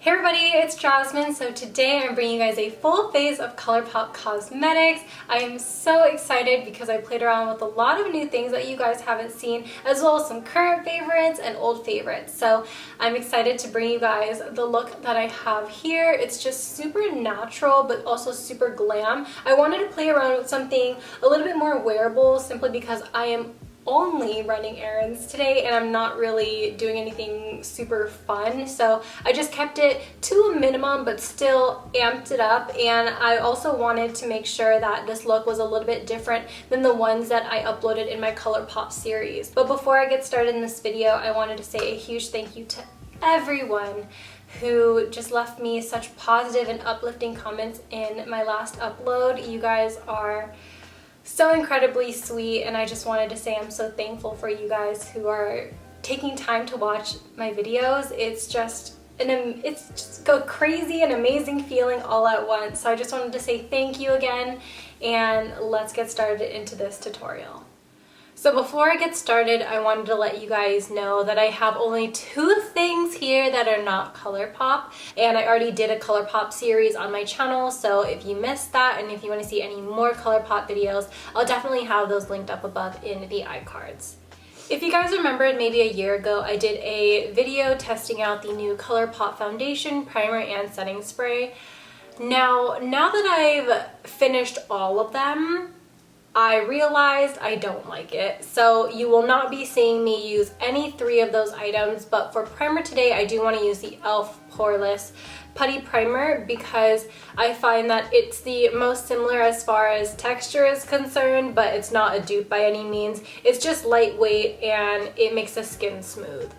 Hey everybody, it's Jasmine. So today I'm bringing you guys a full face of Colourpop cosmetics. I am so excited because I played around with a lot of new things that you guys haven't seen, as well as some current favorites and old favorites. So I'm excited to bring you guys the look that I have here. It's just super natural, but also super glam. I wanted to play around with something a little bit more wearable, simply because I am only running errands today and I'm not really doing anything super fun, so I just kept it to a minimum but still amped it up. And I also wanted to make sure that this look was a little bit different than the ones that I uploaded in my Colourpop series. But before I get started in this video, I wanted to say a huge thank you to everyone who just left me such positive and uplifting comments in my last upload. You guys are so incredibly sweet, and I just wanted to say I'm so thankful for you guys who are taking time to watch my videos. It's just a crazy and amazing feeling all at once. So I just wanted to say thank you again, and let's get started into this tutorial. So before I get started, I wanted to let you guys know that I have only two things here that are not Colourpop, and I already did a Colourpop series on my channel, so if you missed that and if you want to see any more Colourpop videos, I'll definitely have those linked up above in the iCards. If you guys remembered, maybe a year ago, I did a video testing out the new Colourpop foundation, primer, and setting spray. Now that I've finished all of them, I realized I don't like it, so you will not be seeing me use any three of those items. But for primer today, I do want to use the e.l.f. Poreless Putty Primer because I find that it's the most similar as far as texture is concerned, but it's not a dupe by any means. It's just lightweight and it makes the skin smooth.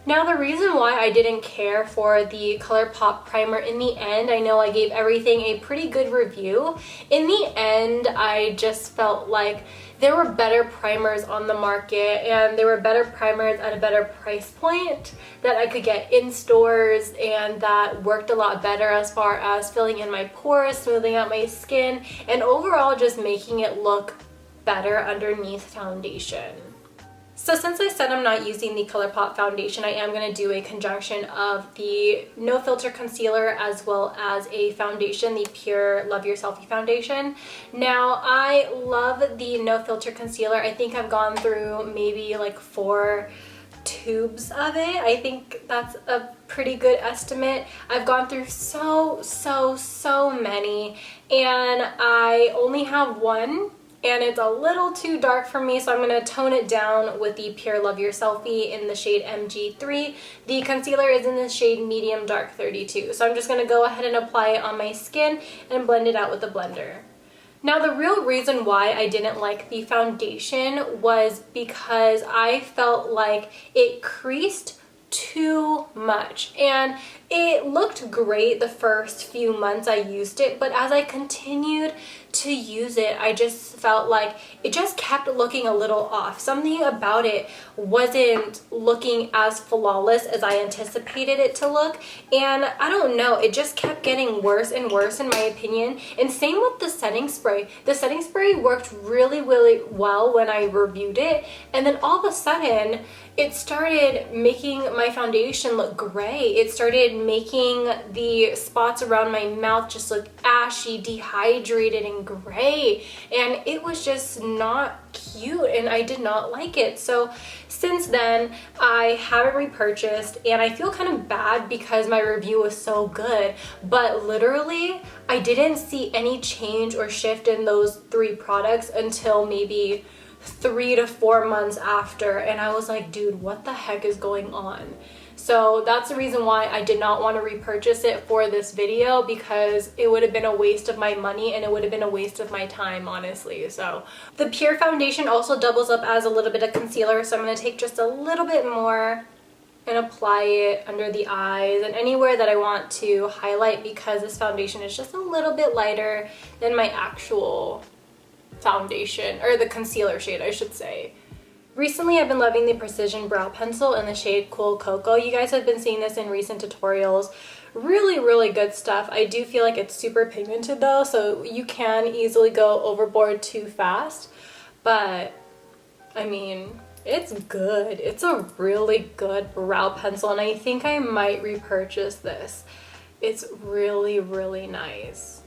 Now, the reason why I didn't care for the Colourpop primer in the end, I know I gave everything a pretty good review. In the end, I just felt like there were better primers on the market, and there were better primers at a better price point that I could get in stores and that worked a lot better as far as filling in my pores, smoothing out my skin, and overall just making it look better underneath foundation. So since I said I'm not using the Colourpop foundation, I am going to do a conjunction of the No Filter Concealer as well as a foundation, the Pure Love Your Selfie foundation. Now, I love the No Filter Concealer. I think I've gone through maybe like 4 tubes of it. I think that's a pretty good estimate. I've gone through so many, and I only have one, and it's a little too dark for me, so I'm going to tone it down with the Pure Love Your Selfie in the shade MG3. The concealer is in the shade Medium Dark 32, so I'm just going to go ahead and apply it on my skin and blend it out with a blender. Now, the real reason why I didn't like the foundation was because I felt like it creased too much, and it looked great the first few months I used it, but as I continued to use it, I just felt like it just kept looking a little off. Something about it wasn't looking as flawless as I anticipated it to look, and I don't know, it just kept getting worse and worse in my opinion. And same with the setting spray. The setting spray worked really well when I reviewed it, and then all of a sudden it started making my foundation look gray. It started making the spots around my mouth just look ashy, dehydrated, and gray, and it was just not cute, and I did not like it. So since then, I haven't repurchased, and I feel kind of bad because my review was so good, but literally I didn't see any change or shift in those 3 products until maybe 3 to 4 months after, and I was like, dude, what the heck is going on? So that's the reason why I did not want to repurchase it for this video, because it would have been a waste of my money and it would have been a waste of my time, honestly. So the Pure foundation also doubles up as a little bit of concealer, so I'm going to take just a little bit more and apply it under the eyes and anywhere that I want to highlight, because this foundation is just a little bit lighter than my actual foundation, or the concealer shade, I should say. Recently, I've been loving the Precision Brow Pencil in the shade Cool Cocoa. You guys have been seeing this in recent tutorials. Really good stuff. I do feel like it's super pigmented though, so you can easily go overboard too fast. But, I mean, It's good. It's a really good brow pencil, and I think I might repurchase this. It's really, really nice.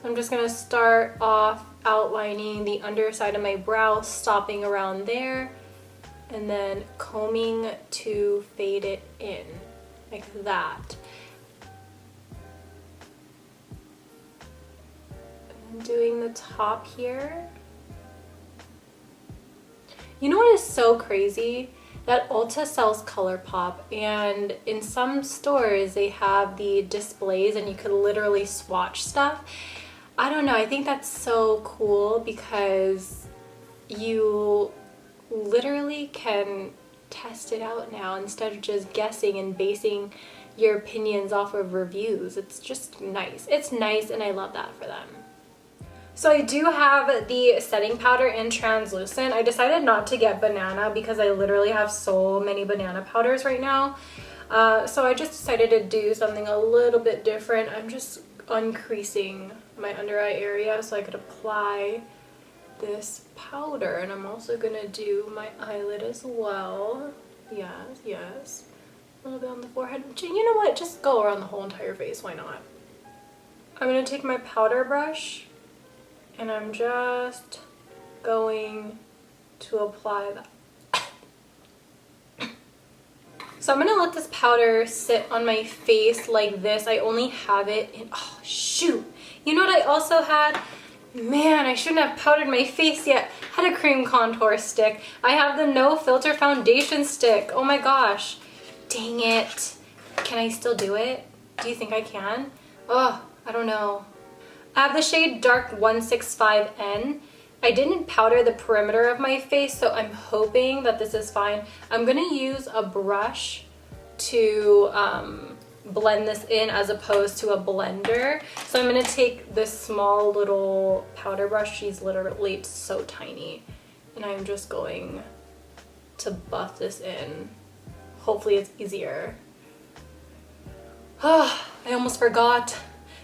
So I'm just gonna start off outlining the underside of my brow, stopping around there, and then combing to fade it in, like that. And doing the top here. You know what is so crazy? That Ulta sells Colourpop, and in some stores they have the displays and you could literally swatch stuff. I don't know, I think that's so cool because you literally can test it out now instead of just guessing and basing your opinions off of reviews. It's just nice. It's nice, and I love that for them. So I do have the setting powder in translucent. I decided not to get banana because I literally have so many banana powders right now. So I just decided to do something a little bit different. I'm just uncreasing my under eye area so I could apply this powder, and I'm also gonna do my eyelid as well. Yes, a little bit on the forehead. You know what, just go around the whole entire face, why not? I'm gonna take my powder brush and I'm just going to apply that. So I'm gonna let this powder sit on my face like this. I only have it in, oh shoot. You know what I also had? Man, I shouldn't have powdered my face yet. I had a cream contour stick. I have the No Filter foundation stick. Oh my gosh. Dang it. Can I still do it? Do you think I can? Oh, I don't know. I have the shade Dark 165N. I didn't powder the perimeter of my face, so I'm hoping that this is fine. I'm gonna use a brush to blend this in as opposed to a blender. So I'm gonna take this small little powder brush. She's literally so tiny. And I'm just going to buff this in. Hopefully it's easier. Oh, I almost forgot.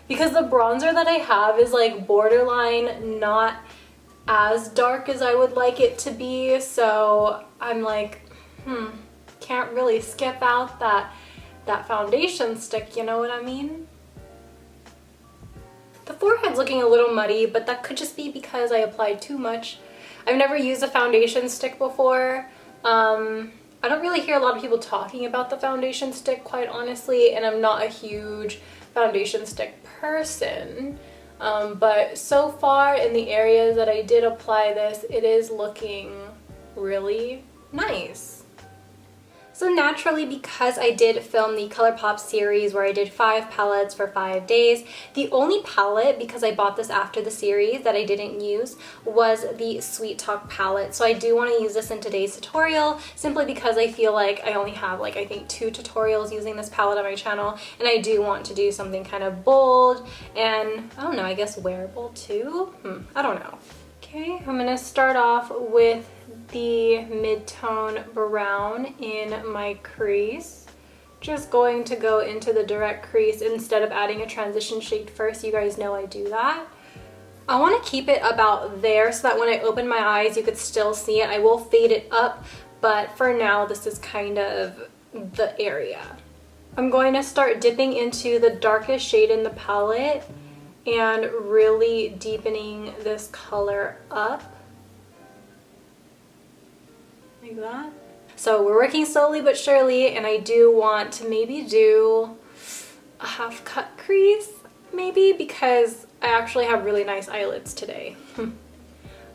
Because the bronzer that I have is like borderline not as dark as I would like it to be. So I'm like, can't really skip out that foundation stick, you know what I mean? The forehead's looking a little muddy, but that could just be because I applied too much. I've never used a foundation stick before. I don't really hear a lot of people talking about the foundation stick, quite honestly, and I'm not a huge foundation stick person. But so far in the areas that I did apply this, it is looking really nice. So naturally, because I did film the Colourpop series where I did 5 palettes for 5 days, the only palette, because I bought this after the series, that I didn't use was the Sweet Talk palette. So I do want to use this in today's tutorial simply because I feel like I only have like I think 2 tutorials using this palette on my channel, and I do want to do something kind of bold and I don't know, I guess wearable too? I don't know. Okay, I'm gonna start off with the mid-tone brown in my crease. Just going to go into the direct crease instead of adding a transition shade first. You guys know I do that. I want to keep it about there so that when I open my eyes you could still see it. I will fade it up, but for now this is kind of the area. I'm going to start dipping into the darkest shade in the palette and really deepening this color up. Like that. So we're working slowly but surely, and I do want to maybe do a half cut crease, maybe, because I actually have really nice eyelids today.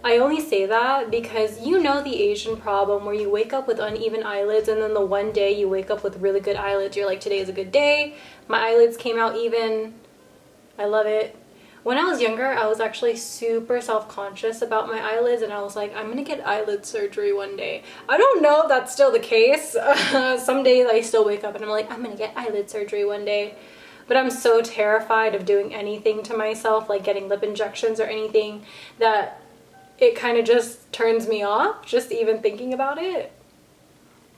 I only say that because you know the Asian problem where you wake up with uneven eyelids and then the one day you wake up with really good eyelids, you're like, today is a good day. My eyelids came out even. I love it. When I was younger, I was actually super self-conscious about my eyelids, and I was like, I'm gonna get eyelid surgery one day. I don't know if that's still the case. Some days I still wake up and I'm like, I'm gonna get eyelid surgery one day. But I'm so terrified of doing anything to myself, like getting lip injections or anything, that it kind of just turns me off, just even thinking about it.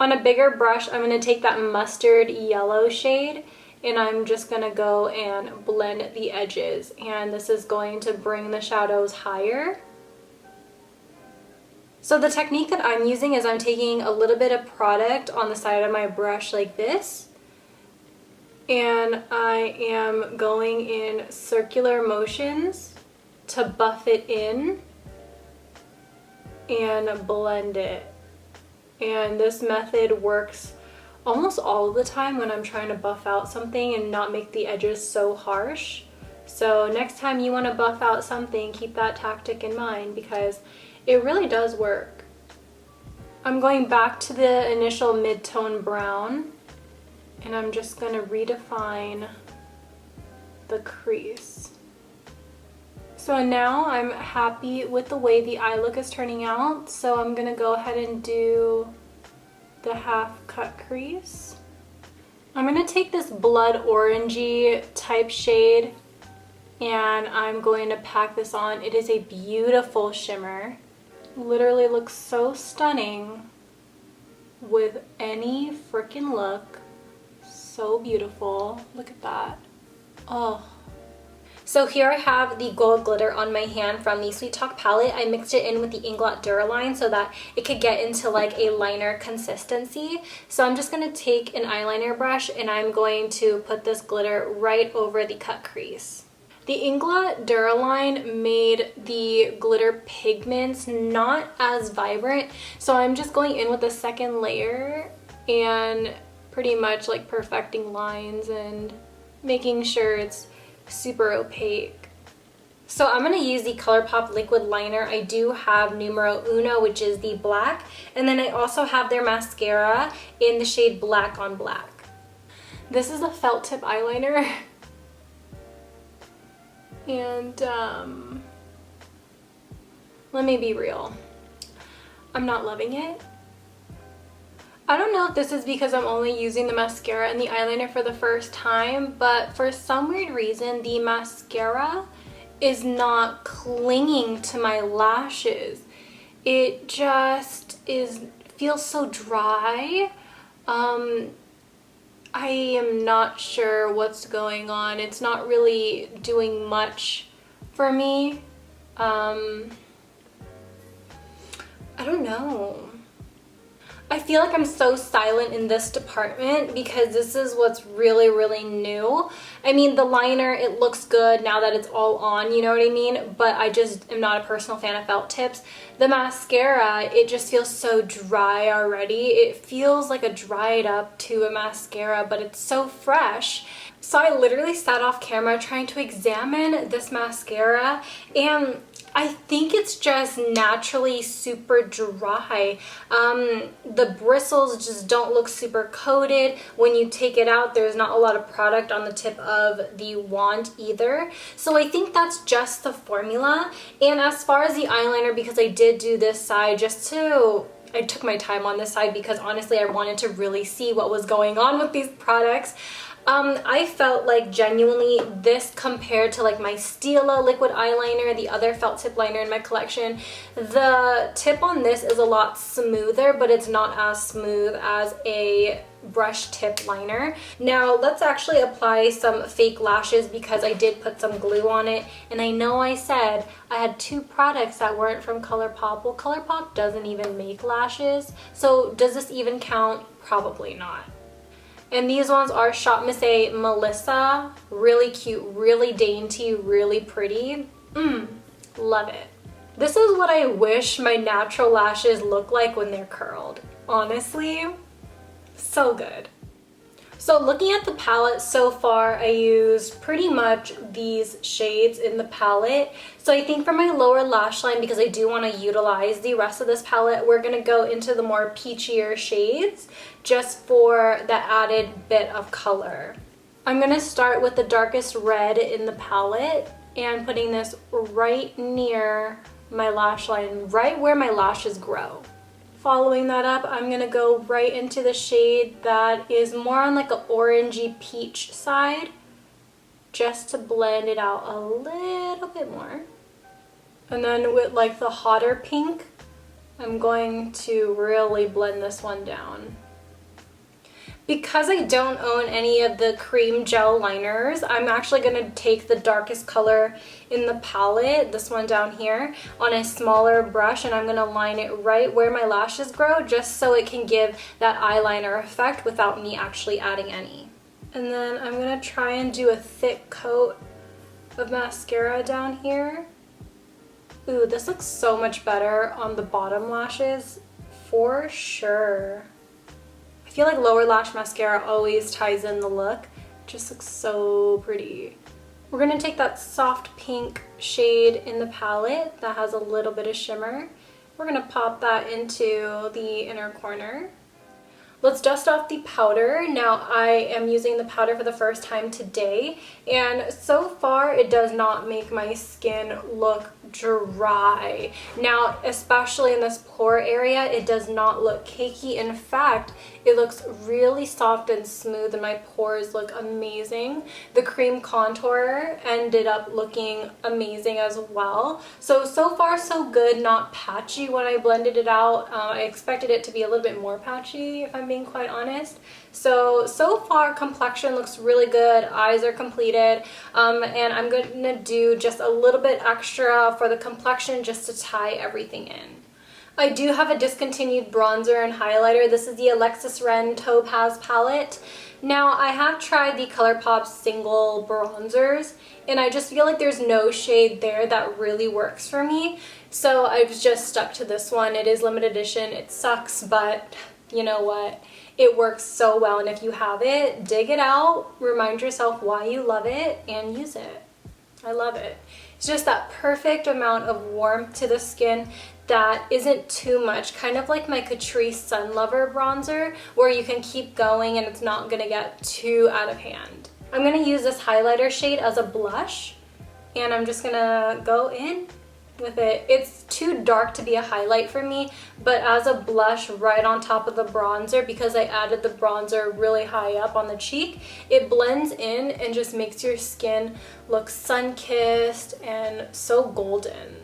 On a bigger brush, I'm gonna take that mustard yellow shade, and I'm just gonna go and blend the edges, and this is going to bring the shadows higher. So the technique that I'm using is I'm taking a little bit of product on the side of my brush like this, and I am going in circular motions to buff it in and blend it. And this method works almost all of the time when I'm trying to buff out something and not make the edges so harsh. So next time you want to buff out something, keep that tactic in mind because it really does work. I'm going back to the initial mid-tone brown, and I'm just going to redefine the crease. So now I'm happy with the way the eye look is turning out, so I'm going to go ahead and do the half cut crease. I'm going to take this blood orangey type shade and I'm going to pack this on. It is a beautiful shimmer. Literally looks so stunning with any freaking look. So beautiful. Look at that. Oh. So here I have the gold glitter on my hand from the Sweet Talk palette. I mixed it in with the Inglot Duraline so that it could get into like a liner consistency. So I'm just going to take an eyeliner brush and I'm going to put this glitter right over the cut crease. The Inglot Duraline made the glitter pigments not as vibrant, so I'm just going in with a second layer and pretty much like perfecting lines and making sure it's super opaque. So I'm going to use the Colourpop liquid liner. I do have numero uno, which is the black, and then I also have their mascara in the shade Black on Black. This is a felt tip eyeliner. And let me be real, I'm not loving it. I don't know if this is because I'm only using the mascara and the eyeliner for the first time, but for some weird reason the mascara is not clinging to my lashes. It just feels so dry. I am not sure what's going on. It's not really doing much for me. I don't know. I feel like I'm so silent in this department because this is what's really, really new. I mean, the liner, it looks good now that it's all on, you know what I mean? But I just am not a personal fan of felt tips. The mascara, it just feels so dry already. It feels like a dried up tube of mascara, but it's so fresh. So I literally sat off camera trying to examine this mascara, and I think it's just naturally super dry. The bristles just don't look super coated. When you take it out, there's not a lot of product on the tip of the wand either. So I think that's just the formula. And as far as the eyeliner, because I did do this side I took my time on this side because honestly I wanted to really see what was going on with these products. I felt like genuinely this compared to like my Stila liquid eyeliner, the other felt tip liner in my collection, the tip on this is a lot smoother, but it's not as smooth as a brush tip liner. Now let's actually apply some fake lashes because I did put some glue on it, and I know I said I had 2 products that weren't from Colourpop. Well, Colourpop doesn't even make lashes, so does this even count? Probably not. And these ones are ShopMissA Melissa. Really cute, really dainty, really pretty. Love it. This is what I wish my natural lashes look like when they're curled. Honestly, so good. So looking at the palette so far, I used pretty much these shades in the palette. So I think for my lower lash line, because I do want to utilize the rest of this palette, we're going to go into the more peachier shades just for the added bit of color. I'm going to start with the darkest red in the palette and putting this right near my lash line, right where my lashes grow. Following that up, I'm going to go right into the shade that is more on like an orangey peach side, just to blend it out a little bit more. And then with like the hotter pink, I'm going to really blend this one down. Because I don't own any of the cream gel liners, I'm actually going to take the darkest color in the palette, this one down here, on a smaller brush, and I'm going to line it right where my lashes grow, just so it can give that eyeliner effect without me actually adding any. And then I'm going to try and do a thick coat of mascara down here. Ooh, this looks so much better on the bottom lashes, for sure. I feel like lower lash mascara always ties in the look. It just looks so pretty. We're going to take that soft pink shade in the palette that has a little bit of shimmer. We're going to pop that into the inner corner. Let's dust off the powder. Now I am using the powder for the first time today, and so far it does not make my skin look dry. Now, especially in this pore area, it does not look cakey. In fact, it looks really soft and smooth, and my pores look amazing. The cream contour ended up looking amazing as well. So far so good, not patchy when I blended it out. I expected it to be a little bit more patchy, if I'm being quite honest. So far complexion looks really good, eyes are completed, and I'm going to do just a little bit extra for the complexion just to tie everything in. I do have a discontinued bronzer and highlighter. This is the Alexis Topaz palette. Now, I have tried the Colourpop single bronzers, and I just feel like there's no shade there that really works for me. So I've just stuck to this one. It is limited edition. It sucks, but you know what? It works so well, and if you have it, dig it out, remind yourself why you love it, and use it. I love it. It's just that perfect amount of warmth to the skin that isn't too much, kind of like my Catrice Sun Lover bronzer, where you can keep going and it's not going to get too out of hand. I'm going to use this highlighter shade as a blush, and I'm just going to go in with it. It's too dark to be a highlight for me, but as a blush right on top of the bronzer, because I added the bronzer really high up on the cheek, it blends in and just makes your skin look sun-kissed and so golden.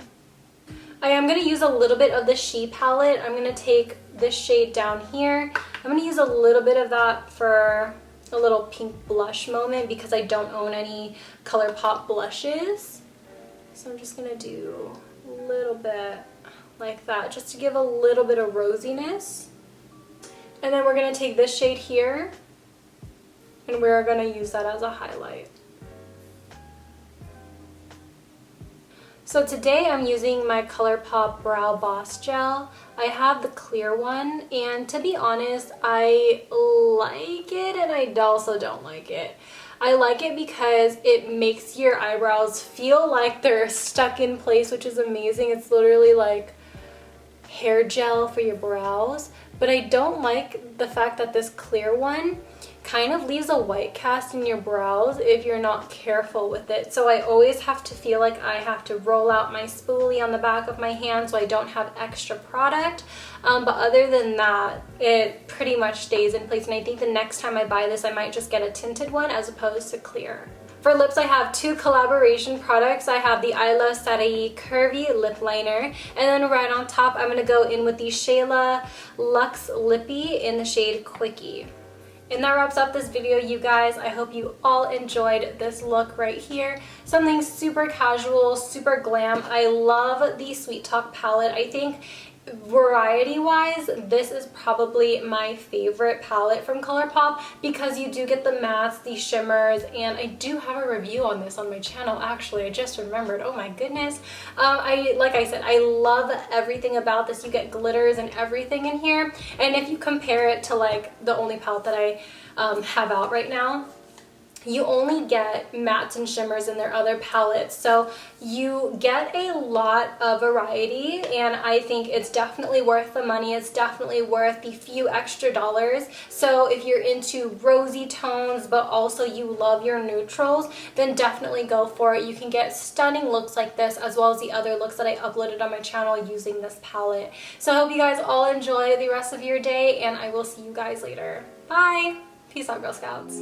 I am going to use a little bit of the She palette. I'm going to take this shade down here. I'm going to use a little bit of that for a little pink blush moment because I don't own any Colourpop blushes. So I'm just going to do a little bit like that just to give a little bit of rosiness. And then we're going to take this shade here and we're going to use that as a highlight. So today I'm using my Colourpop Brow Boss Gel. I have the clear one, and to be honest, I like it and I also don't like it. I like it because it makes your eyebrows feel like they're stuck in place, which is amazing. It's literally like hair gel for your brows. But I don't like the fact that this clear one kind of leaves a white cast in your brows if you're not careful with it. So I always have to feel like I have to roll out my spoolie on the back of my hand so I don't have extra product. But other than that, it pretty much stays in place. And I think the next time I buy this, I might just get a tinted one as opposed to clear. For lips, I have two collaboration products. I have the ILUVSARAHI Curvii Lip Liner, and then right on top, I'm going to go in with the Shayla Luxe Lippie in the shade Quickie. And that wraps up this video, you guys. I hope you all enjoyed this look right here. Something super casual, super glam. I love the Sweet Talk palette. I think variety-wise, this is probably my favorite palette from Colourpop because you do get the mattes, the shimmers, and I do have a review on this on my channel, actually. I just remembered. Oh my goodness. Like I said, I love everything about this. You get glitters and everything in here, and if you compare it to like the only palette that I have out right now, you only get mattes and shimmers in their other palettes, so you get a lot of variety, and I think it's definitely worth the money. It's definitely worth the few extra dollars. So if you're into rosy tones but also you love your neutrals, then definitely go for it. You can get stunning looks like this as well as the other looks that I uploaded on my channel using this palette. So I hope you guys all enjoy the rest of your day, and I will see you guys later. Bye! Peace out, Girl Scouts.